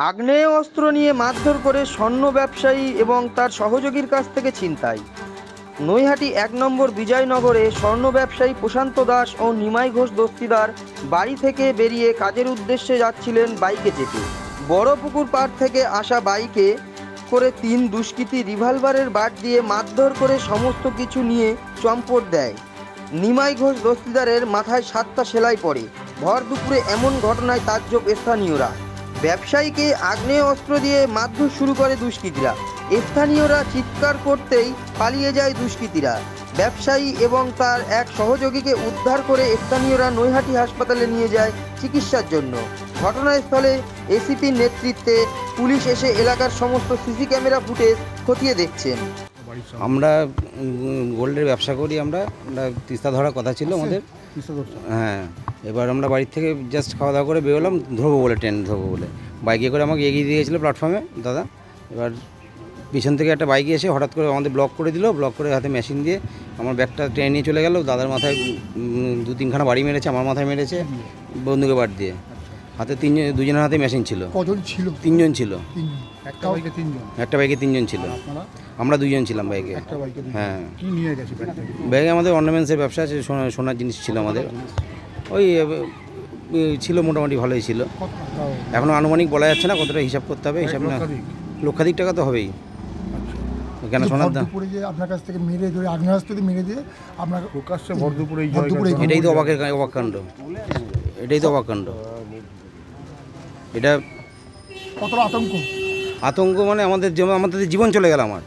আগ্নেয় অস্ত্র নিয়ে মারধর করে স্বর্ণ ব্যবসায়ী এবং তার সহযোগীর কাছ থেকে ছিনতাই। নৈহাটি 1 নম্বর বিজয়নগরে স্বর্ণ ব্যবসায়ী প্রশান্ত দাস ও নিমাই ঘোষ দস্তিদার বাড়ি থেকে বেরিয়ে কাজের উদ্দেশ্যে যাচ্ছিলেন বাইকে চেপে। বড় পুকুর পাড় থেকে আসা বাইকে করে 3 দুষ্কৃতী রিভলভারের বাট দিয়ে মারধর করে সমস্ত কিছু নিয়ে চম্পট দেয়। নিমাই ঘোষ দস্তিদারের মাথায় 7টা সেলাই পড়ে। ভর দুপুরে এমন ঘটনায় তাজ্জব স্থানীয়রা। ব্যবসায়ীকে আগ্নেয় অস্ত্র দিয়ে মারধর শুরু করে দুষ্কৃতীরা। স্থানীয়রা চিৎকার করতেই পালিয়ে যায় দুষ্কৃতীরা। ব্যবসায়ী এবং তার এক সহযোগীকে উদ্ধার করে স্থানীয়রা নৈহাটি হাসপাতালে নিয়ে যায় চিকিৎসার জন্য। ঘটনাস্থলে এসিপির নেতৃত্বে পুলিশ এসে এলাকার সমস্ত সিসি ক্যামেরা ফুটেজ খতিয়ে দেখছেন। আমরা গোল্ডের ব্যবসা করি। আমরা তিস্তা ধরার কথা ছিল আমাদের। হ্যাঁ, এবার আমরা বাড়ির থেকে জাস্ট খাওয়া দাওয়া করে বেরোলাম, ধরবো বলে, ট্রেন ধরবো বলে। বাইকে করে আমাকে এগিয়ে দিয়ে গেছিলো প্ল্যাটফর্মে দাদা। এবার পিছন থেকে একটা বাইকে এসে হঠাৎ করে আমাদের ব্লক করে দিল। ব্লক করে হাতে মেশিন দিয়ে আমার ব্যাগটা ট্রেনে নিয়ে চলে গেল। দাদার মাথায় 2-3খানা বাড়ি মেরেছে, আমার মাথায় মেরেছে বন্দুকের বাট দিয়ে। হাতে দুজনের হাতে মেশিন ছিল। কজন ছিল? 3 জন ছিল। একটা বাইকে 3 জন? একটা বাইকে 3 জন ছিল। আমরা 2 জন ছিলাম বাইকে। একটা বাইকে 2 জন। হ্যাঁ। কি নিয়ে গেছে ব্যাগ থেকে? ব্যাগে আমাদের অর্নামেন্টসের ব্যবসা আছে, সোনার জিনিস ছিল আমাদের। ওই ছিল, মোটামুটি ভালোই ছিল। এখনও আনুমানিক বলা যাচ্ছে না, কতটা হিসাব করতে হবে। হিসাব না, লক্ষাধিক টাকা তো হবেই। কেন সোনার দাম? দুপুরে যে আপনার কাছ থেকে মেরে ধরে আগ্নেয়াস্ত্র দিয়ে মেরে দিয়ে আপনার প্রকাশ্যে ভর দুপুরে এটাই তো অবাক কাণ্ড। এটাই তো অবাক কাণ্ড। এটা কতটা আতঙ্ক মানে আমাদের জীবন চলে গেল। আমার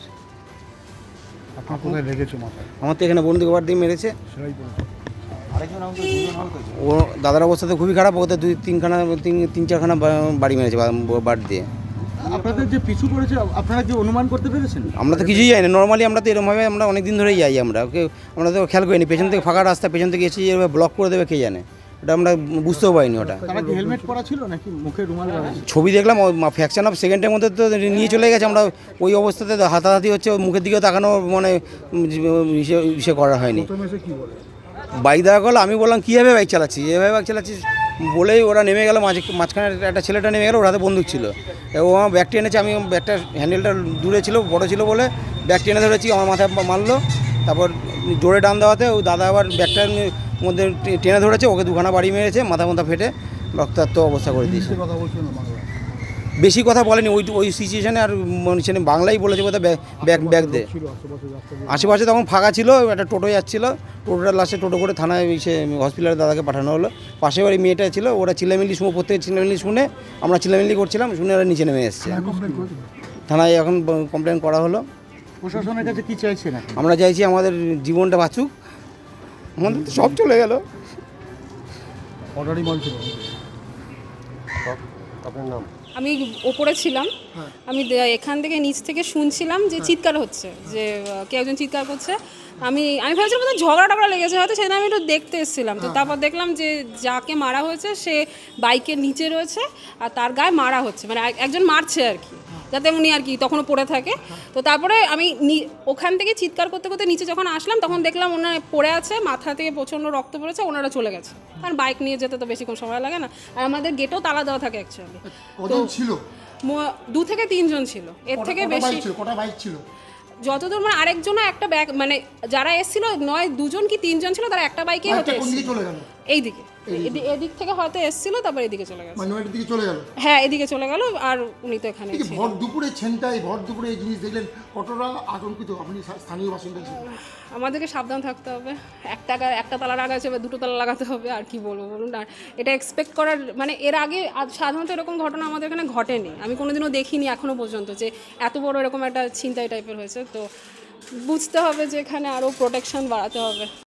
আপনার কোথায় লেগেছে মাথায়? আমার তো এখানে বন্দুক বাট দিয়ে মেরেছে। ও দাদার অবস্থা তো খুবই খারাপ। ওদের 3-4খানা বাড়ি মেরেছে বাট দিয়ে। আপনাদের যে পিছু করেছে আপনারা কি অনুমান করতে পেরেছেন? আমরা তো কিছুই যাই না। নর্মালি আমরা তো এরকমভাবে আমরা অনেক দিন ধরেই যাই। আমরা তো খেয়াল করিনি। পেছন থেকে ফাঁকা রাস্তা, পেছন থেকে এসে এভাবে ব্লক করে দেবে কে জানে। ওটা আমরা বুঝতেও পারিনি। ওটা তারা কি হেলমেট পরা ছিল নাকি মুখে রুমাল বাঁধা? ছবি দেখলাম, ফ্র্যাকশন অফ সেকেন্ডের মধ্যে তো নিয়ে চলে গেছে। আমরা ওই অবস্থাতে হাতাহাতি হচ্ছে, মুখের দিকেও তাকানো মানে ইসে করা হয়নি। বাইক দেখা করলো, আমি বললাম কীভাবে বাইক চালাচ্ছি, এভাবে বাইক চালাচ্ছিস বলেই ওরা নেমে গেল। মাঝখানে একটা ছেলেটা নেমে গেল, ওর হাতে বন্দুক ছিল। ও আমার ব্যাগ টেনেছে, আমি ব্যাগটা হ্যান্ডেলটা দূরে ছিল, বড় ছিল বলে ব্যাগ টেনে ধরেছি, আমার মাথায় মারলো। তারপর জোরে টান দেওয়াতে ওই দাদা আবার ব্যাগটার মধ্যে টেনে ধরেছে, ওকে 2খানা বাড়ি মেরেছে, মাথা ফেটে রক্তাক্ত অবস্থা করে দিয়েছে। বেশি কথা বলেনি ওই সিচুয়েশানে। আর সেখানে বাংলাই বলেছে বোধহয় ব্যাগ দে। আশেপাশে তখন ফাঁকা ছিল, একটা টোটো যাচ্ছিলো। টোটোটার লাস্টে টোটো করে থানায় সে হসপিটালে দাদাকে পাঠানো হলো। পাশে বাড়ি মেয়েটা ছিল, ওরা চিল্লামিল্লি প্রত্যেকে চিল্লামিল্লি শুনে আমরা চিল্লামিল্লি করছিলাম, শুনে ওরা নিচে নেমে এসছে। থানায় এখন কমপ্লেন করা হলো। প্রশাসনের কাছে কি চাইছেন? আমরা চাইছি আমাদের জীবনটা বাঁচুক। আমাদের তো সব চলে গেল। আপনার নাম? আমি ওপরে ছিলাম। আমি এখান থেকে নিচ থেকে শুনছিলাম যে চিৎকার হচ্ছে, যে কেউ একজন চিৎকার করছে। আমি ভাবছিলাম বোধহয় ঝগড়া টগড়া লেগেছে হয়তো, সেটা আমি একটু দেখতে এসেছিলাম। তো তারপর দেখলাম যে যাকে মারা হয়েছে সে বাইকের নিচে রয়েছে আর তার গায়ে মারা হচ্ছে, মানে একজন মারছে আর কি, যাতে উনি আর কি তখনও পড়ে থাকে। তো তারপরে আমি ওখান থেকে চিৎকার করতে করতে নিচে যখন আসলাম তখন দেখলাম ওনারা পড়ে আছে, মাথা থেকে প্রচণ্ড রক্ত পড়েছে, ওনারা চলে গেছে। কারণ বাইক নিয়ে যেতে তো বেশিক্ষণ সময় লাগে না, আর আমাদের গেটেও তালা দেওয়া থাকে অ্যাকচুয়ালি। তো 2 থেকে 3 জন ছিল, এর থেকে বেশি। কটা বাইক ছিল? যতদূর মানে আরেকজনও একটা ব্যাগ, মানে যারা এসেছিল নয় 2 জন কি 3 জন ছিল, তারা একটা বাইকে হতে এইদিকে এদিক থেকে হয়তো এসেছিল, তারপর এদিকে চলে গেছে। হ্যাঁ, এদিকে চলে গেল। আর উনি তো এখানে ভর দুপুরে ভর দুপুরে এই জিনিস দেখলেন, কতটা আতঙ্কিত আপনি স্থানীয় বাসিন্দা হিসেবে? আমাদেরকে সাবধান থাকতে হবে। একটা তালা লাগাচ্ছে বা 2টো তালা লাগাতে হবে, আর কি বলবো বলুন। আর এটা এক্সপেক্ট করার মানে এর আগে সাধারণত এরকম ঘটনা আমাদের এখানে ঘটেনি। আমি কোনোদিনও দেখিনি এখনও পর্যন্ত যে এত বড় এরকম একটা ছিনতাই টাইপের হয়েছে। তো বুঝতে হবে যে এখানে আরও প্রোটেকশন বাড়াতে হবে।